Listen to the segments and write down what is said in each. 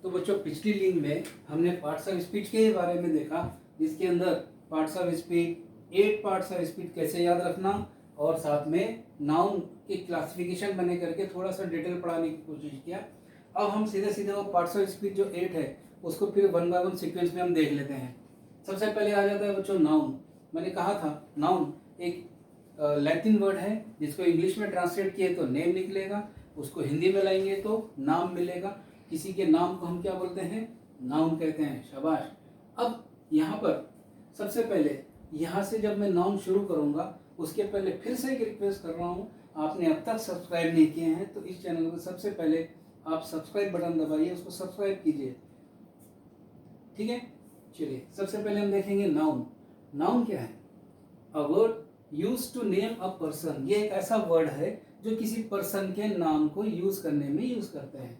तो बच्चों पिछली लिंक में हमने पार्ट्स ऑफ स्पीच के बारे में देखा, जिसके अंदर parts of speech, 8 parts of speech कैसे याद रखना, और साथ में नाउन की क्लासिफिकेशन बने करके थोड़ा सा डिटेल पढ़ाने की कोशिश किया। अब हम सीधे सीधे वो पार्ट्स ऑफ स्पीच जो 8 है उसको फिर 1 बाय 1 सीक्वेंस में हम देख लेते हैं। सबसे पहले आ जाता है बच्चों नाउन। मैंने कहा था नाउन एक लैटिन वर्ड है, जिसको इंग्लिश में ट्रांसलेट किए तो नेम निकलेगा, उसको हिंदी में लाएंगे तो नाम मिलेगा। किसी के नाम को हम क्या बोलते हैं? नाउन कहते हैं। शाबाश। अब यहाँ पर सबसे पहले यहाँ से जब मैं नाउन शुरू करूँगा उसके पहले फिर से एक रिक्वेस्ट कर रहा हूँ, आपने अब तक सब्सक्राइब नहीं किए हैं तो इस चैनल को सबसे पहले आप सब्सक्राइब बटन दबाइए, उसको सब्सक्राइब कीजिए, ठीक है। चलिए सबसे पहले हम देखेंगे नाउन। नाउन क्या है? A word use to name a person. ये एक ऐसा वर्ड है जो किसी पर्सन के नाम को यूज करने में यूज करते हैं,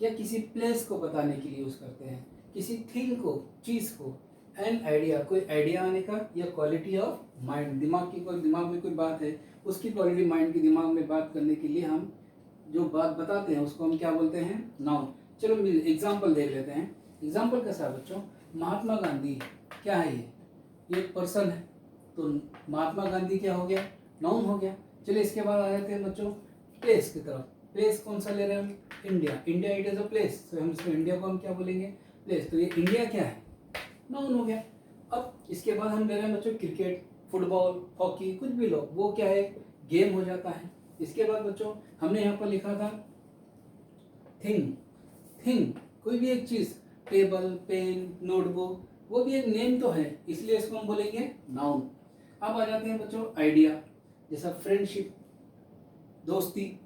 या किसी प्लेस को बताने के लिए यूज करते हैं, किसी थिंग को, चीज को। एन आइडिया, कोई आइडिया आने का, या क्वालिटी ऑफ माइंड, दिमाग में कोई बात है उसकी क्वालिटी माइंड की दिमाग में बात करने के लिए हम जो बात बताते हैं उसको हम क्या बोलते हैं? नाउन। चलो एग्जाम्पल देख लेते हैं। एग्जाम्पल कैसा है बच्चों? महात्मा गांधी क्या है? ये एक पर्सन है, तो महात्मा गांधी क्या हो गया? नाउन हो गया। चलिए इसके बाद आ जाते हैं बच्चों प्लेस की तरफ। प्लेस कौन सा ले रहे हैं हम? India. India it is a place, तो हम इसको इंडिया को हम क्या बोलेंगे? प्लेस। तो ये इंडिया क्या है? नाउन हो गया। अब इसके बाद हम ले रहे हैं बच्चों क्रिकेट, फुटबॉल, हॉकी, कुछ भी लो, वो क्या है? गेम हो जाता है। इसके बाद बच्चों हमने यहाँ पर लिखा था थिंग। थिंग कोई भी एक चीज, टेबल, पेन, नोटबुक, वो भी एक नेम तो है, इसलिए इसको हम बोलेंगे नाउन। अब आ जाते हैं बच्चों आइडिया, जैसा फ्रेंडशिप, दोस्ती,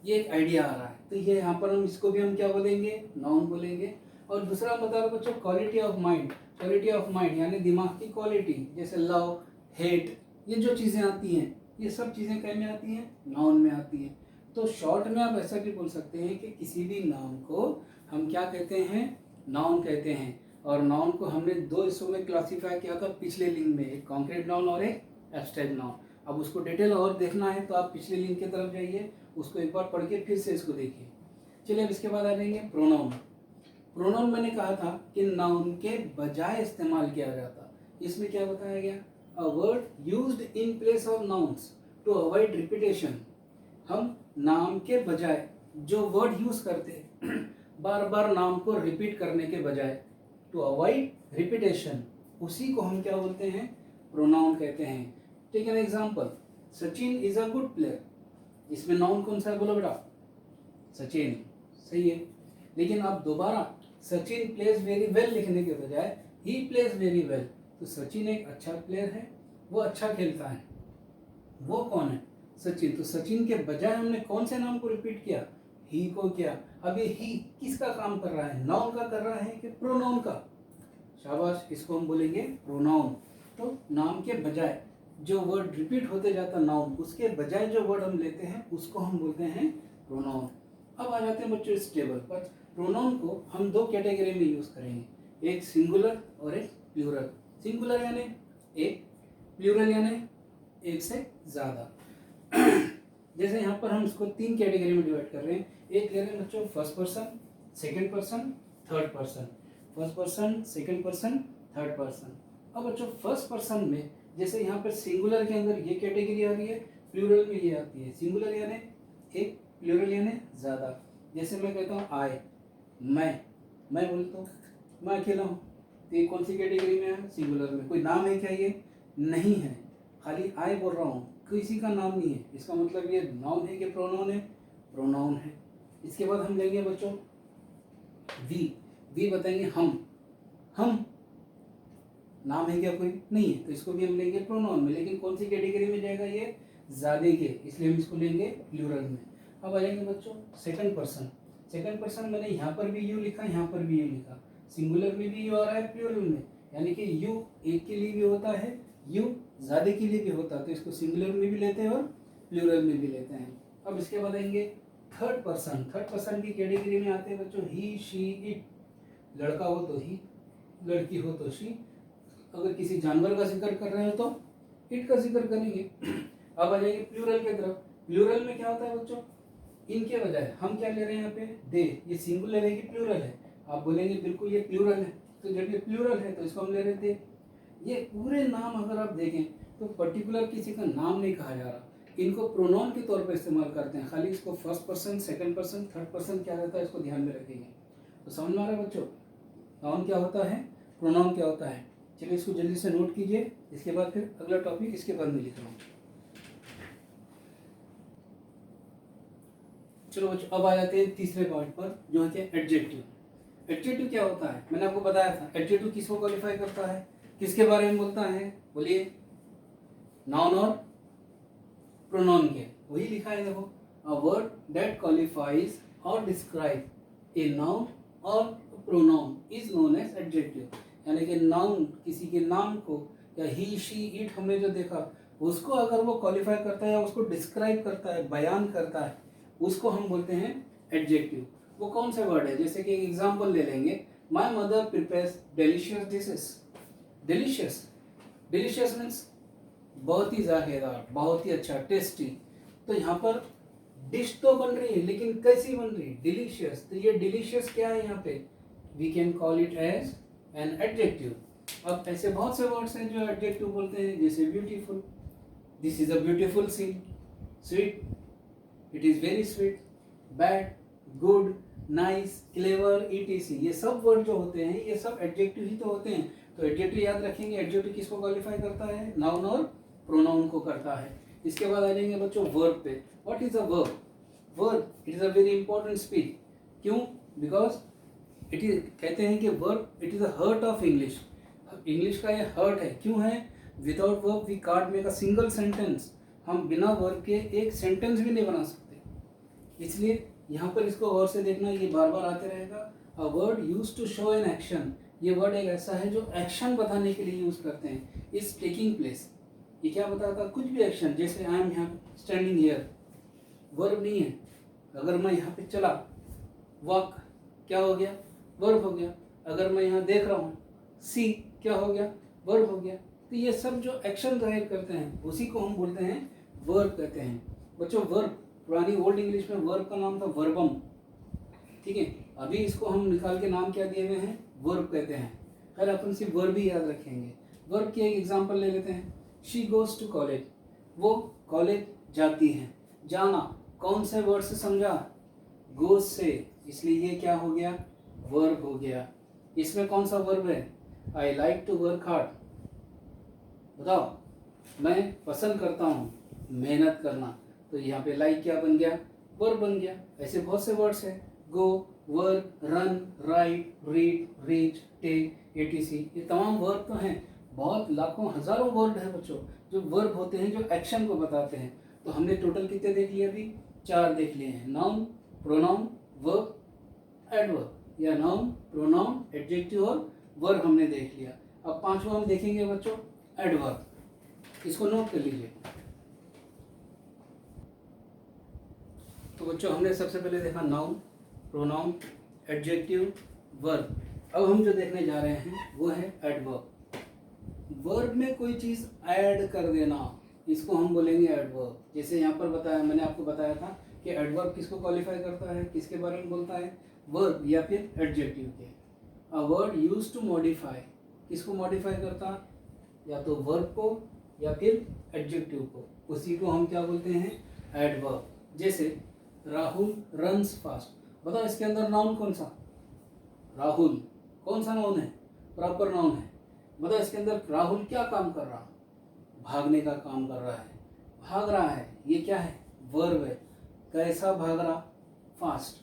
ये एक आइडिया आ रहा है, तो ये यहाँ पर हम इसको भी हम क्या बोलेंगे? नाउन बोलेंगे। और दूसरा बता रहा बच्चों quality of mind. Quality of mind यानी दिमाग की क्वालिटी, जैसे लव, हेट, ये जो चीज़ें आती हैं ये सब चीज़ें कहीं में आती हैं? नाउन में आती हैं। तो शॉर्ट में आप ऐसा भी बोल सकते हैं कि किसी भी नाउन को हम क्या कहते हैं? नाउन कहते हैं। और नाउन को हमने 2 हिस्सों में क्लासीफाई किया था पिछले लिंक में, एक कॉन्क्रीट नाउन और एक एब्स्ट्रैक्ट नाउन। अब उसको डिटेल और देखना है तो आप पिछले लिंक की तरफ जाइए, उसको एक बार पढ़ के फिर से इसको देखिए। चलिए अब इसके बाद आ जाएंगे प्रोनाउन। प्रोनाउन मैंने कहा था कि नाउन के बजाय इस्तेमाल किया जाता। इसमें क्या बताया गया? A word used in place of nouns to avoid repetition. हम नाम के बजाय जो वर्ड यूज करते हैं बार बार नाम को रिपीट करने के बजाय, टू अवॉइड रिपीटेशन, उसी को हम क्या बोलते हैं? प्रोनाउन कहते हैं। Take an example, Sachin is a good player. इसमें नाउन कौन सा है बोलो बेटा? सचिन। सही है। लेकिन अब दोबारा सचिन प्लेज वेरी वेल लिखने के बजाय ही प्लेज वेरी वेल, तो सचिन एक अच्छा प्लेयर है, वो अच्छा खेलता है। वो कौन है? सचिन। तो सचिन के बजाय हमने कौन से नाम को रिपीट किया? ही को किया। अब ये ही किसका काम कर रहा है? नाउन का कर रहा है कि प्रोनाउन का? शाबाश, इसको हम बोलेंगे प्रोनाउन। तो नाम के बजाय जो वर्ड रिपीट होते जाता नाउन, उसके बजाय जो वर्ड हम लेते हैं उसको हम बोलते हैं प्रोनाउन। अब आ जाते हैं बच्चों इस टेबल पर। प्रोनाउन को हम 2 कैटेगरी में यूज करेंगे, एक सिंगुलर और एक प्लूरल। सिंगुलर यानी एक, प्लूरल यानी एक से ज़्यादा। जैसे यहाँ पर हम इसको 3 कैटेगरी में डिवाइड कर रहे हैं। एक ले रहे हैं बच्चों first person, second person, third person. First person, second person, third person. अब बच्चों फर्स्ट पर्सन में जैसे यहाँ पर सिंगुलर के अंदर ये कैटेगरी आ रही है, प्लूरल में ये आती है। सिंगुलर यानी एक, प्लूरल यानी ज़्यादा। जैसे मैं कहता हूँ आई, मैं बोलता हूँ मैं अकेला हूँ, तो ये कौन सी कैटेगरी में है? सिंगुलर में। कोई नाम है क्या? ये नहीं है, खाली आई बोल रहा हूँ, किसी का नाम नहीं है। इसका मतलब ये नाउन है कि प्रोनाउन है? प्रोनाउन है। इसके बाद हम लेंगे बच्चों वी बताएंगे हम नाम है क्या? कोई नहीं है, तो इसको भी हम लेंगे प्रोनाउन में। लेकिन कौन सी कैटेगरी में जाएगा? ये ज़्यादा के, इसलिए हम इसको लेंगे प्लूरल में। अब आ जाएंगे बच्चों सेकंड पर्सन। सेकंड पर्सन मैंने यहाँ पर भी यू लिखा, यहाँ पर भी यू लिखा। सिंगुलर में भी यू आ रहा है, प्लूरल में, यानी कि यू एक के लिए भी होता है, यू ज़्यादा के लिए भी होता है, तो इसको सिंगुलर में भी लेते हैं और प्लूरल में भी लेते हैं। अब इसके बाद आएंगे थर्ड पर्सन। थर्ड पर्सन की कैटेगरी में आते हैं बच्चों ही, शी, इट। लड़का हो तो ही, लड़की हो तो शी। अगर किसी जानवर का जिक्र कर रहे हो तो इट का जिक्र करेंगे। अब आ जाएंगे प्लूरल की तरफ। प्लूरल में क्या होता है बच्चों? इनके बजाय हम क्या ले रहे हैं यहाँ पे? दे। ये सिंगुलर है कि प्लूरल है? आप बोलेंगे बिल्कुल ये प्लूरल है, तो जब ये प्लूरल है तो इसको हम ले रहे थे। ये पूरे नाम अगर आप देखें तो पर्टिकुलर किसी का नाम नहीं कहा जा रहा, इनको प्रोनाउन के तौर पर इस्तेमाल करते हैं, खाली इसको first person, second person, third person क्या रहता है इसको ध्यान में रखेंगे। तो समझ में आ रहा है बच्चों, नाउन क्या होता है, प्रोनाउन क्या होता है। चलिए इसको जल्दी से नोट कीजिए, इसके बाद फिर अगला टॉपिक इसके बाद में लिख रहा हूँ। चलो बच्चों अब आ जाते हैं तीसरे पार्ट पर, जो है क्या एडजेक्टिव। एडजेक्टिव क्या होता है, मैंने आपको बताया था एडजेक्टिव किसको क्वालिफाई करता है, किसके बारे में बोलता है, बोलिए। नाउन और प्रोनाउन के, वही लिखा है देखो, अ वर्ड दैट क्वालिफाइज और डिस्क्राइब ए नाउन और pronoun is known as adjective. यानी कि नाउन किसी के नाम को या ही शी इट हमने जो देखा उसको अगर वो क्वालिफाई करता है या उसको डिस्क्राइब करता है, बयान करता है, उसको हम बोलते हैं एडजेक्टिव। वो कौन सा वर्ड है, जैसे कि एग्जांपल ले लेंगे, my mother prepares delicious dishes. Delicious, delicious means बहुत ही जायकेदार, बहुत ही अच्छा, टेस्टी। तो यहाँ पर डिश तो बन रही है लेकिन कैसी बन रही है, डिलीशियस। तो ये डिलीशियस क्या है यहाँ पे, we can call it as an adjective. अब ऐसे बहुत से वर्ड्स हैं जो एडजेक्टिव बोलते हैं, जैसे beautiful, this is a beautiful scene, sweet, it is very sweet, bad, good, nice, clever, etc. ये सब वर्ड जो होते हैं ये सब एडजेक्टिव ही तो होते हैं। तो एडजेक्टिव याद रखेंगे, एडजेक्टिव किसको क्वालिफाई करता है, नाउन और प्रोनाउन को करता है। इसके बाद आ जाएंगे बच्चों वर्ब पे। What is a verb, verb it is a very important speech. क्यों, बिकॉज इट इज, कहते हैं कि verb it is a heart of English, English का ये हार्ट है। क्यों है, without verb we can't make a single sentence, हम बिना वर्ब के एक सेंटेंस भी नहीं बना सकते। इसलिए यहाँ पर इसको गौर से देखना, ये बार बार आते रहेगा। A word use to show an action, ये वर्ड एक ऐसा है जो एक्शन बताने के लिए यूज करते हैं। इज टेकिंग प्लेस, ये क्या बताता है, कुछ भी एक्शन, जैसे आई एम यहाँ स्टैंडिंग हियर, वर्ब नहीं है। अगर मैं यहाँ पे चला, वॉक, क्या हो गया, वर्ब हो गया। अगर मैं यहाँ देख रहा हूँ, सी, क्या हो गया, वर्ब हो गया। तो ये सब जो एक्शन जाहिर करते हैं उसी को हम बोलते हैं वर्ब कहते हैं। बच्चों वर्ब, पुरानी ओल्ड इंग्लिश में वर्ब का नाम था वर्बम, ठीक है। अभी इसको हम निकाल के नाम क्या दिए हुए हैं, वर्ब कहते हैं। खैर अपन सिर्फ वर्ब ही याद रखेंगे। वर्ब की एक एग्जांपल ले लेते हैं, शी गोज टू कॉलेज, वो कॉलेज जाती है। जाना कौन से वर्ड से समझा, गोज से, इसलिए ये क्या हो गया, वर्ब हो गया। इसमें कौन सा वर्ब है, I like to work hard, बताओ, मैं पसंद करता हूँ मेहनत करना। तो यहाँ पे लाइक क्या बन गया, वर्ब बन गया। ऐसे बहुत से वर्ड्स हैं, go, work, run, write, read, reach, take, ETC, ये तमाम वर्ब तो हैं। बहुत लाखों हजारों वर्ड हैं बच्चों जो वर्ब होते हैं, जो एक्शन को बताते हैं। तो हमने टोटल कितने देख लिए, अभी 4 देख लिए हैं, नाउन, प्रोनाउन, वर्ब, एडवर्ब, या नाउन, प्रोनाउन, एडजेक्टिव और वर्ब हमने देख लिया। अब 5वां हम देखेंगे बच्चों एडवर्ब, इसको नोट कर लीजिए। तो बच्चों हमने सबसे पहले देखा नाउन, प्रोनाउन, एडजेक्टिव, वर्ब। अब हम जो देखने जा रहे हैं वो है एडवर्ब। वर्ब में कोई चीज़ ऐड कर देना, इसको हम बोलेंगे एडवर्ब। जैसे यहाँ पर बताया, मैंने आपको बताया था कि एडवर्ब किसको क्वालिफाई करता है, किसके बारे में बोलता है, वर्ब या फिर एडजेक्टिव के। A word use to modify, किसको मॉडिफाई करता, या तो वर्ब को या फिर एडजेक्टिव को, उसी को हम क्या बोलते हैं, एडवर्ब। जैसे राहुल रन्स फास्ट, बताओ इसके अंदर नाउन कौन सा, राहुल कौन सा नाउन है, प्रॉपर नाउन है। बताओ इसके अंदर राहुल क्या काम कर रहा, भागने का काम कर रहा है, भाग रहा है, ये क्या है, वर्ब है। कैसा भाग रहा, फास्ट,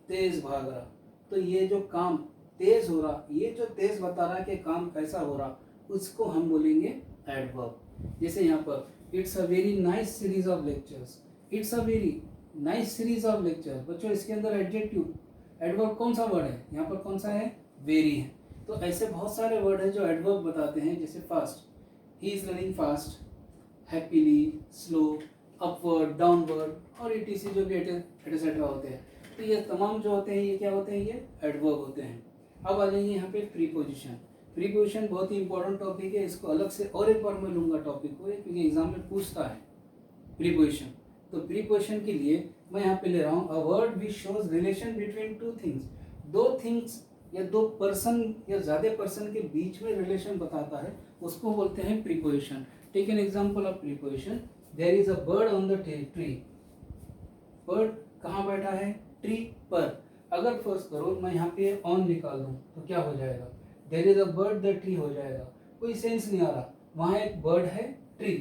तेज भाग रहा। तो ये जो काम तेज हो रहा, ये जो तेज बता रहा है कि काम कैसा हो रहा, उसको हम बोलेंगे एडवर्ब। जैसे यहाँ पर it's a very nice series of lectures, it's a very nice series of lecture. बच्चों इसके अंदर एडजेक्टिव, एडवर्ब कौन सा वर्ड है, यहाँ पर कौन सा है, वेरी है। तो ऐसे बहुत सारे वर्ड हैं जो एडवर्ब बताते हैं। जैसे fast, he is running fast, happily, slow, upward, downward और ईटीसी जो भी एटसेट्रा होते हैं। तो ये तमाम जो होते हैं ये क्या होते हैं, ये एडवर्ब होते हैं। अब आ जाएंगे यहाँ पे प्रीपोजिशन। प्रीपोजिशन बहुत ही इंपॉर्टेंट टॉपिक है, इसको अलग से और एक बार मैं लूँगा टॉपिक को, क्योंकि एग्जाम में पूछता है प्रीपोजिशन। तो प्रीपोजिशन के लिए मैं यहाँ पे ले रहा हूँ, a word which shows relation between two things, दो थिंग्स या दो पर्सन या ज़्यादा पर्सन के बीच में रिलेशन बताता है उसको बोलते हैं preposition. Take an example of preposition. There is a bird on the tree. Bird कहाँ बैठा है? ट्री पर। अगर फर्स्ट करो मैं यहाँ पे ऑन निकाल दूँ तो क्या हो जाएगा? There is a bird the tree हो जाएगा। कोई सेंस नहीं आ रहा, वहाँ एक बर्ड है, ट्री।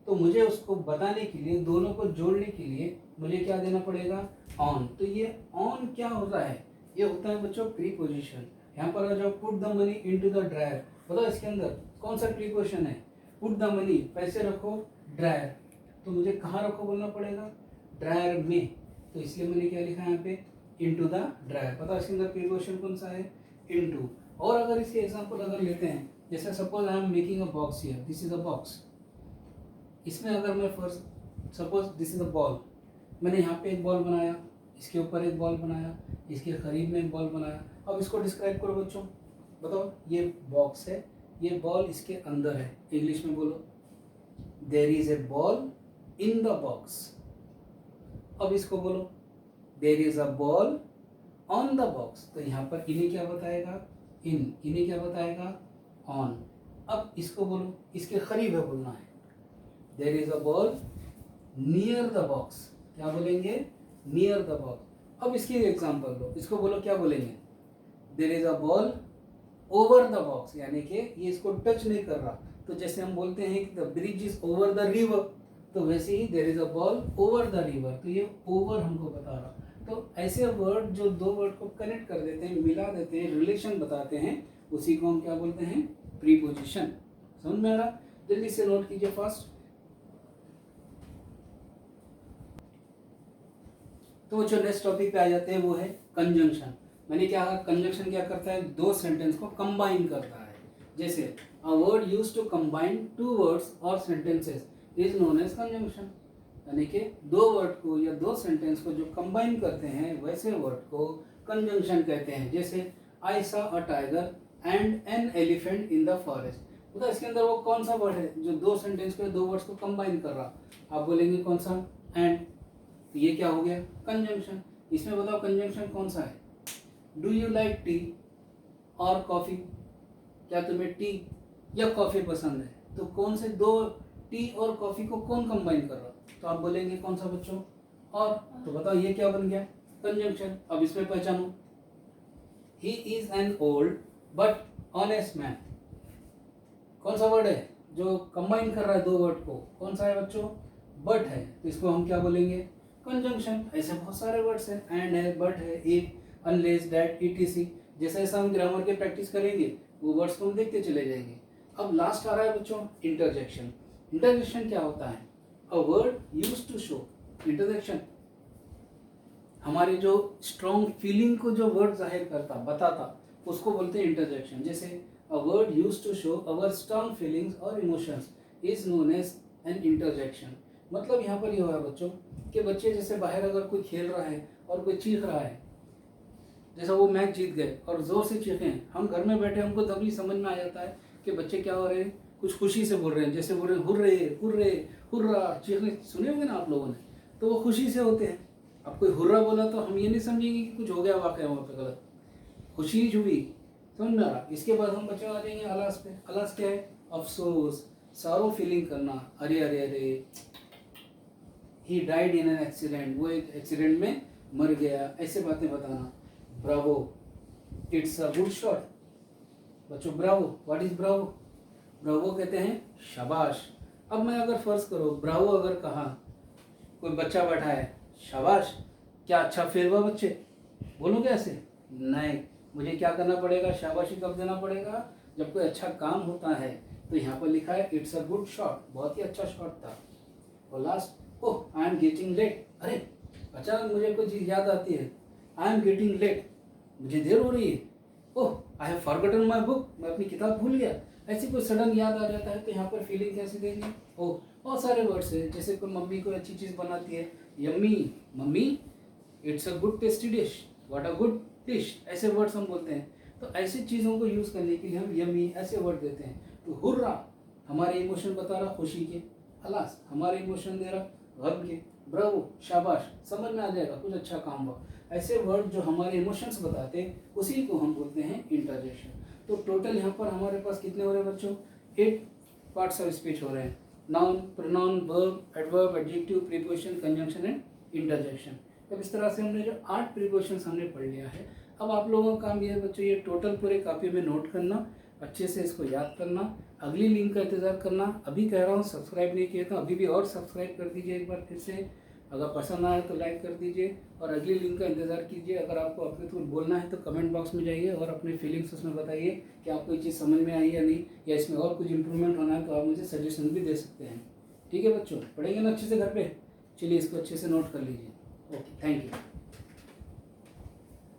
तो मुझे उसको बताने के लिए, दोनों को जोड़ने के लिए मुझे क्या देना पड़ेगा? ऑन। तो ये ऑन क्या होता है? ये होता है बच्चों प्रीपोजिशन। यहाँ पर आ जाओ, put the money into the dryer. बताओ इसके अंदर कौन सा प्रीपोजिशन है? पुट द मनी, पैसे रखो ड्रायर। तो मुझे कहाँ रखो बोलना पड़ेगा? ड्रायर में। तो इसलिए मैंने क्या लिखा है यहाँ पे? Into the dryer. पता इसके अंदर प्रीपोजिशन कौन सा है? इनटू। और अगर इसके एग्जांपल अगर लेते हैं, जैसे suppose I am making a box here, this is a box. इसमें अगर मैं first suppose this is a ball, मैंने यहाँ पे एक बॉल बनाया, इसके ऊपर एक बॉल बनाया, इसके करीब में एक बॉल बनाया। अब इसको डिस्क्राइब करो बच्चों, बताओ ये बॉक्स है, ये बॉल इसके अंदर है। इंग्लिश में बोलो, there is a ball in the box. अब इसको बोलो, there is a ball on the box. तो यहाँ पर इन्हें क्या बताएगा? इन। इन्हें क्या बताएगा? ऑन। अब इसको बोलो, इसके करीब है बोलना है, there is a ball near the box. क्या बोलेंगे? Near the box. अब इसकी एग्जांपल लो, इसको बोलो, क्या बोलेंगे? There is a ball over the box, यानी कि ये इसको टच नहीं कर रहा। तो जैसे हम बोलते हैं कि the bridge is over the river, तो वैसे ही there is a ball over the river. तो ये ओवर हमको बता रहा। तो ऐसे वर्ड जो दो वर्ड को कनेक्ट कर देते हैं, मिला देते हैं, रिलेशन बताते हैं, उसी को हम क्या बोलते हैं? प्रीपोजिशन। समझ में आ रहा? जल्दी से नोट कीजिए फास्ट। तो जो नेक्स्ट टॉपिक पे आ जाते हैं वो है कंजंक्शन। मैंने क्या कहा? कंजंक्शन क्या करता है? दो सेंटेंस को कंबाइन करता है। जैसे a word used to combine two words और sentences is known as conjunction. यानी कि दो वर्ड को या दो सेंटेंस को जो कंबाइन करते हैं वैसे वर्ड को कंजंक्शन कहते हैं। जैसे I saw a tiger and an elephant in the forest. तो इसके अंदर वो कौन सा वर्ड है जो दो सेंटेंस को, दो वर्ड्स को कंबाइन कर रहा? आप बोलेंगे कौन सा? एंड। तो ये क्या हो गया? कंजंक्शन। इसमें बताओ कंजंक्शन कौन सा है? डू यू लाइक टी और कॉफी? क्या तुम्हें टी या कॉफी पसंद है? तो कौन से दो, टी और कॉफी को कौन कंबाइन कर रहा? तो आप बोलेंगे कौन सा बच्चों? और। तो बताओ ये क्या बन गया? कंजंक्शन। अब इसमें पहचानो, he is an old but honest man. कौन सा वर्ड है जो कंबाइन कर रहा है दो वर्ड को? कौन सा है बच्चों? बट है। तो इसको हम क्या बोलेंगे? कंजंक्शन। ऐसे बहुत सारे वर्ड्स हैं, एंड है, बट है, इफ, अनलेस, दैट, etc। जैसे जैसे हम ग्रामर के प्रैक्टिस करेंगे वो वर्ड्स को हम देखते चले जाएंगे। अब लास्ट आ रहा है बच्चों इंटरजेक्शन। इंटरजेक्शन क्या होता है? A word used to show. Interjection हमारी जो स्ट्रॉन्ग फीलिंग को जो वर्ड जाहिर करता, बताता, उसको बोलते हैं इंटरजेक्शन। जैसे a word used to show our strong feelings और emotions is known as an interjection. मतलब यहाँ पर ये हुआ बच्चों कि बच्चे जैसे बाहर अगर कोई खेल रहा है और कोई चीख रहा है, जैसा वो मैच जीत गए और जोर से चीखें, हम घर में बैठे हमको तभी समझ में आ जाता है कि बच्चे क्या हो रहे हैं, कुछ खुशी से बोल रहे हैं। जैसे बोल रहे हैं हुर्रे हुर्रे हुर्रा, चीखने सुने होंगे ना आप लोगों ने, तो वो खुशी से होते हैं। अब कोई हुर्रा बोला तो हम ये नहीं समझेंगे कि कुछ हो गया वाकई वहाँ पे गलत, खुशी हुई। समझ में आ रहा? इसके बाद हम बच्चे आ जाएंगे अलास पे। अलास क्या है? अफसोस, सारो फीलिंग करना, अरे अरे अरे, he died in an accident, वो एक एक्सीडेंट में मर गया, ऐसे बातें बताना। Bravo, it's a good shot. बच्चों bravo, what is bravo? Bravo कहते हैं शाबाश। अब मैं अगर फर्ज करो ब्रावो अगर कहा, कोई बच्चा बैठा है, शाबाश, क्या अच्छा फेल हुआ बच्चे, बोलोगे ऐसे? नहीं, मुझे क्या करना पड़ेगा? शाबाशी कब देना पड़ेगा? जब कोई अच्छा काम होता है। तो यहाँ पर लिखा है इट्स अ गुड शॉट, बहुत ही अच्छा शॉट था। और last, oh I am getting late, अरे अचानक मुझे कोई चीज़ याद आती है, आई एम गेटिंग लेट, मुझे देर हो रही है। Oh I have forgotten my book, मैं अपनी किताब भूल गया। ऐसी कोई सडन याद आ जाता है तो यहाँ पर फीलिंग कैसे देंगे? ओह, बहुत सारे वर्ड्स हैं। जैसे कोई मम्मी कोई अच्छी चीज़ बनाती है, yummy mummy, it's a good tasty dish, what a good dish, ऐसे वर्ड्स हम बोलते हैं। तो ऐसी चीज़ों को यूज़ करने के लिए हम यम्मी ऐसे वर्ड देते हैं। तो हुर्रा हमारे इमोशन बता रहा खुशी के, अलास हमारे इमोशन दे रहा गम के, ब्रावो शाबाश, समझ में आ जाएगा कुछ अच्छा काम हुआ। ऐसे वर्ड जो हमारे इमोशंस बताते हैं उसी को हम बोलते हैं इंटरजेक्शन। तो टोटल यहाँ पर हमारे पास कितने हो रहे हैं बच्चों? 8 पार्ट्स ऑफ स्पीच हो रहे हैं। Noun, pronoun, verb, adverb, adjective, preposition, conjunction and interjection. अब इस तरह से हमने जो 8 प्रीपोजिशंस हमने पढ़ लिया है। अब आप लोगों का काम ये है बच्चों, ये टोटल पूरे कॉपी में नोट करना, अच्छे से इसको याद करना, अगली लिंक का इंतज़ार करना। अभी कह रहा हूँ सब्सक्राइब नहीं किया तो अभी भी और सब्सक्राइब कर दीजिए एक बार फिर से। अगर पसंद आए तो लाइक कर दीजिए और अगली लिंक का इंतज़ार कीजिए। अगर आपको अपने थ्रू बोलना है तो कमेंट बॉक्स में जाइए और अपनी फीलिंग्स उसमें बताइए कि आपको ये चीज़ समझ में आई या नहीं, या इसमें और कुछ इंप्रूवमेंट होना है तो आप मुझे सजेशन भी दे सकते हैं। ठीक है बच्चों, पढ़ेंगे ना अच्छे से घर पे? चलिए इसको अच्छे से नोट कर लीजिए। Okay, thank you.